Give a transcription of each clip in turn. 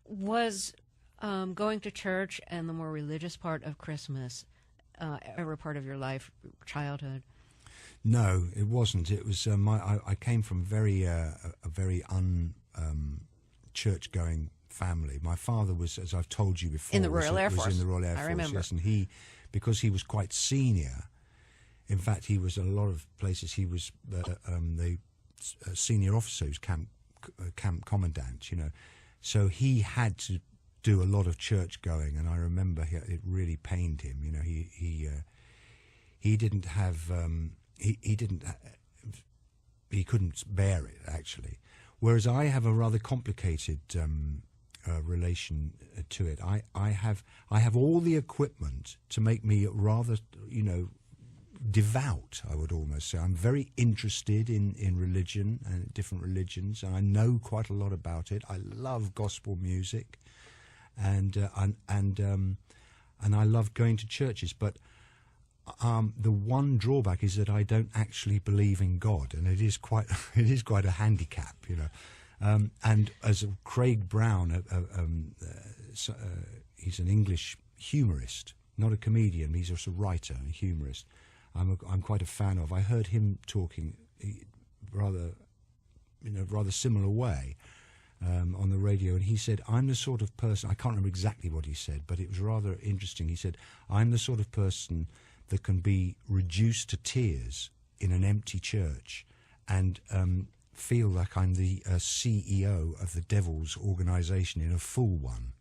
Was going to church and the more religious part of Christmas ever part of your life, childhood? No, it wasn't. It was I came from a very church-going family. My father was, as I've told you before, in the Royal Air Force. Was in the Royal Air I Force, remember. yes, and because he was quite senior. In fact, he was a lot of places. He was the senior officer, who's camp commandant. So he had to do a lot of church going, and I remember it really pained him. He didn't have he couldn't bear it, actually. Whereas I have a rather complicated relation to it. I have all the equipment to make me rather, devout, I would almost say. I'm very interested in religion and different religions, and I know quite a lot about it. I love gospel music, and I love going to churches. But the one drawback is that I don't actually believe in God, and it is quite a handicap, And as Craig Brown, he's an English humorist, not a comedian. He's just a writer and a humorist. I'm quite a fan of. I heard him talking rather similar way on the radio, and he said, "I'm the sort of person." I can't remember exactly what he said, but it was rather interesting. He said, "I'm the sort of person that can be reduced to tears in an empty church and feel like I'm the CEO of the devil's organisation in a full one."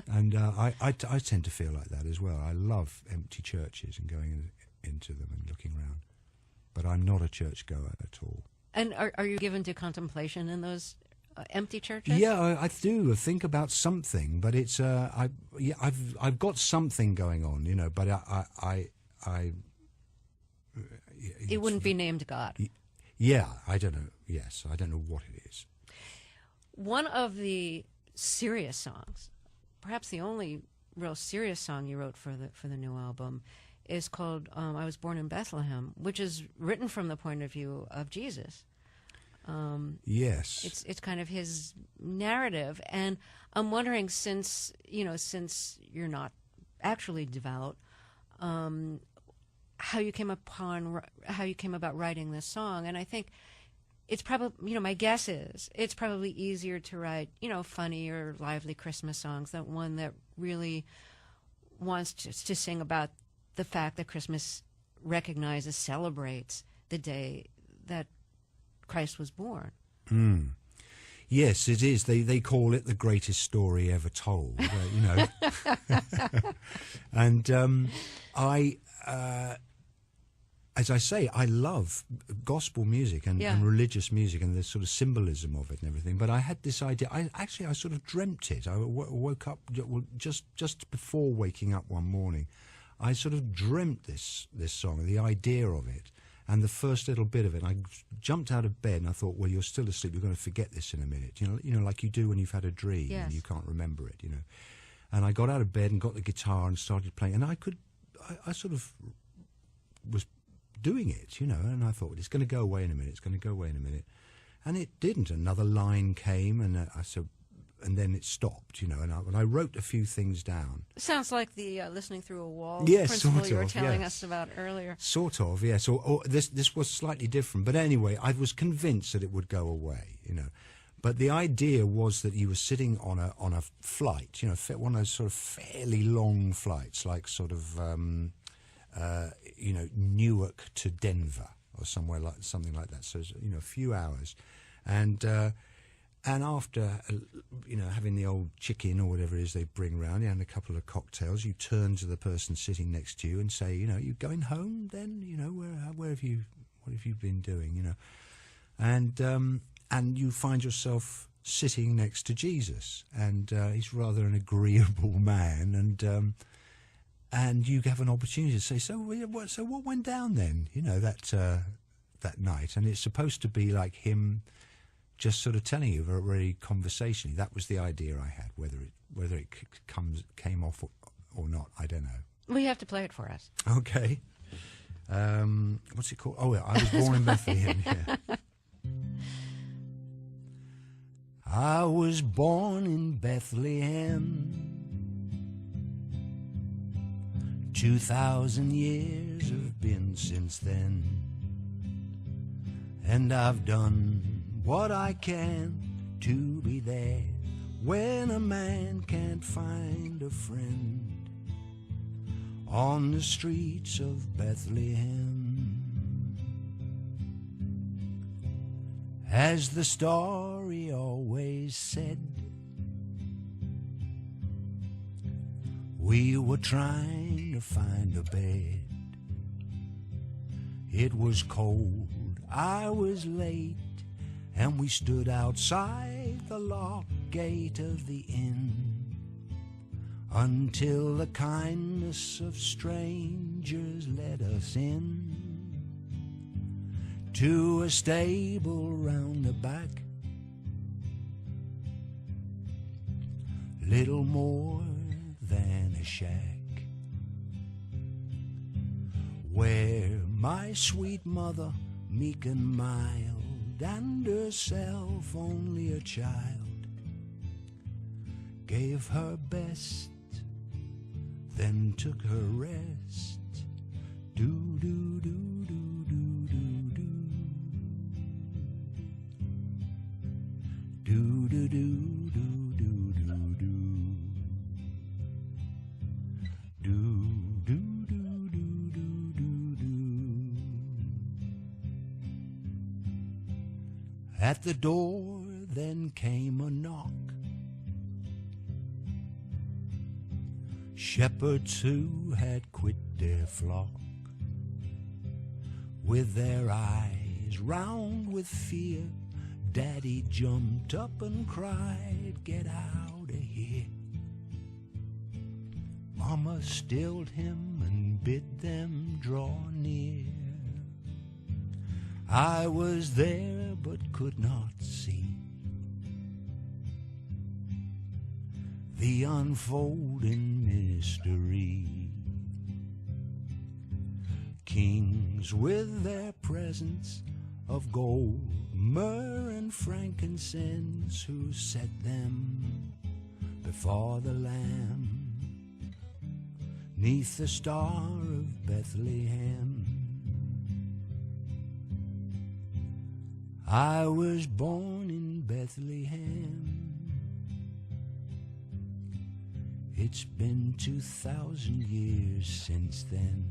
And I tend to feel like that as well. I love empty churches and going into them and looking around. But I'm not a churchgoer at all. And are you given to contemplation in those empty churches? Yeah, I do. I think about something, but it's I've got something going on, But it wouldn't be named God. Yeah, I don't know. Yes, I don't know what it is. One of the serious songs, perhaps the only real serious song you wrote for the new album, is called "I Was Born in Bethlehem," which is written from the point of view of Jesus. Yes, it's kind of his narrative, and I'm wondering, since you're not actually devout, how you came about writing this song. And I think it's probably, my guess is it's probably easier to write, funny or lively Christmas songs than one that really wants to sing about the fact that Christmas recognizes, celebrates the day that Christ was born. Mm. Yes, it is. They call it the greatest story ever told, And as I say, I love gospel music and religious music and the sort of symbolism of it and everything. But I had this idea. I sort of dreamt it. I woke up just before waking up one morning. I sort of dreamt this song, the idea of it, and the first little bit of it. I jumped out of bed and I thought, well, you're still asleep. You're going to forget this in a minute. Like you do when you've had a dream and you can't remember it. And I got out of bed and got the guitar and started playing. And I sort of was doing it, and I thought, well, it's going to go away in a minute. It's going to go away in a minute, and it didn't. Another line came, and I said, and then it stopped, and I wrote a few things down. Sounds like the listening through a wall principle sort of, you were telling us about earlier. Sort of, yes. Or this was slightly different, but anyway, I was convinced that it would go away, But the idea was that you were sitting on a flight, one of those sort of fairly long flights, like sort of Newark to Denver or something like that. So a few hours, and after having the old chicken or whatever it is they bring round, and a couple of cocktails, you turn to the person sitting next to you and say, you going home then? What have you been doing? And you find yourself sitting next to Jesus, and he's rather an agreeable man, and you have an opportunity to say, so what went down then? That night, and it's supposed to be like him just sort of telling you very conversationally. That was the idea I had. Whether it came off or not, I don't know. Well, you have to play it for us. Okay. What's it called? Oh, yeah, I Was Born in Bethlehem. Yeah. I was born in Bethlehem. 2,000 years have been since then, and I've done what I can to be there when a man can't find a friend on the streets of Bethlehem. As the story always said, we were trying to find a bed. It was cold, I was late, and we stood outside the locked gate of the inn until the kindness of strangers led us in to a stable round the back, little more than a shack, where my sweet mother, meek and mild, and herself only a child, gave her best, then took her rest. Do do do do do do do do do do do do do do do do do do do. At the door then came a knock. Shepherds who had quit their flock, with their eyes round with fear, Daddy jumped up and cried, "Get out of here." Mama stilled him and bid them draw near. I was there but could not see the unfolding mystery. Kings with their presents of gold, myrrh and frankincense, who set them before the Lamb, 'neath the star of Bethlehem. I was born in Bethlehem. It's been 2,000 years since then,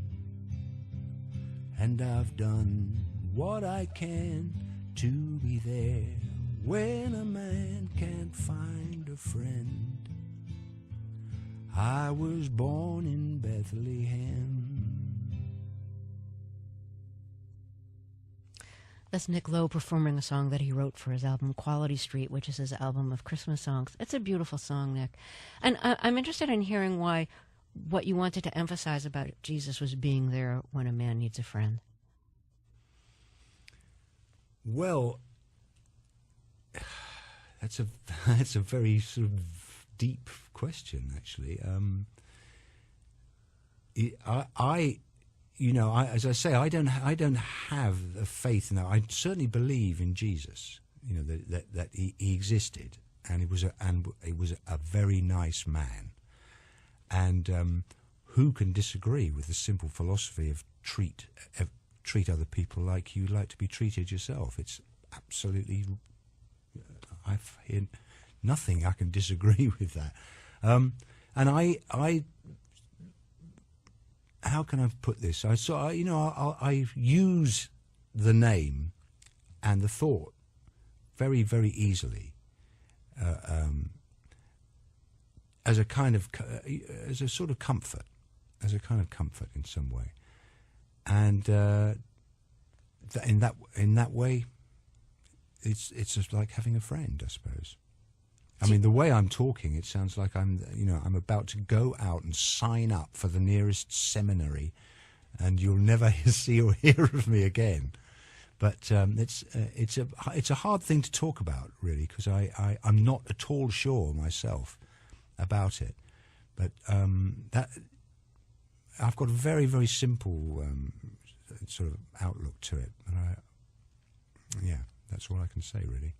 and I've done what I can to be there when a man can't find a friend. I was born in Bethlehem. That's Nick Lowe performing a song that he wrote for his album Quality Street, which is his album of Christmas songs. It's a beautiful song, Nick. And I'm interested in hearing why what you wanted to emphasize about Jesus was being there when a man needs a friend. Well, that's a very sort of deep question, actually. As I say, I don't have a faith in that. I certainly believe in Jesus. You know that he existed, and he was a very nice man. And who can disagree with the simple philosophy of treat other people like you'd like to be treated yourself? It's absolutely. I've heard nothing I can disagree with that. And I. How can I put this? I use the name and the thought very, very easily as a kind of as a sort of comfort, in some way, and in that way, it's just like having a friend, I suppose. I mean, the way I'm talking, it sounds like I'm about to go out and sign up for the nearest seminary, and you'll never see or hear of me again. But it's a hard thing to talk about, really, because I'm not at all sure myself about it. But that I've got a very, very simple sort of outlook to it. And that's all I can say, really.